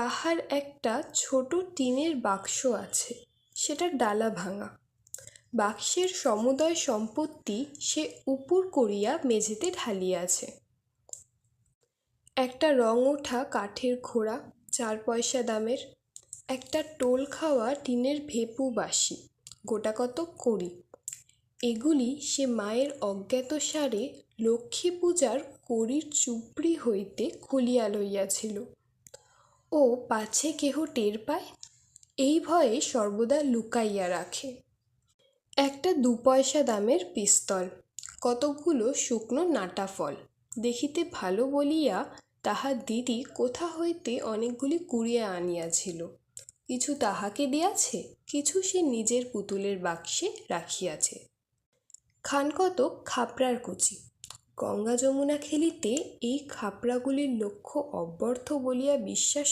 তাহার একটা ছোট টিনের বাক্স আছে, সেটা ডালা ভাঙা। বাক্সের সমুদয় সম্পত্তি সে উপুড় করিয়া মেঝেতে ঢালিয়াছে। একটা রং ওঠা কাঠের ঘোড়া 4 পয়সা দামের, একটা টোল খাওয়া টিনের ভেপু বাঁশি গোটাকতক কড়ি, এগুলি সে মায়ের অজ্ঞাতসারে লক্ষ্মী পূজার কড়ির চুপড়ি হইতে খুলিয়া লইয়াছিল। ও পাছে কেহ টের পায়, এই ভয়ে সর্বদা লুকাইয়া রাখে। একটা 2 পয়সা দামের পিস্তল, কতকগুলো শুকনো নাটা ফল, দেখিতে ভালো বলিয়া তাহার দিদি কোথা হইতে অনেকগুলি কুড়িয়া আনিয়াছিল। কিছু তাহাকে দিয়াছে, কিছু সে নিজের পুতুলের বাক্সে রাখিয়াছে। খানকতক খাপড়ার কুচি, গঙ্গা যমুনা খেলিতে এই খাপড়াগুলির লক্ষ্য অব্যর্থ বলিয়া বিশ্বাস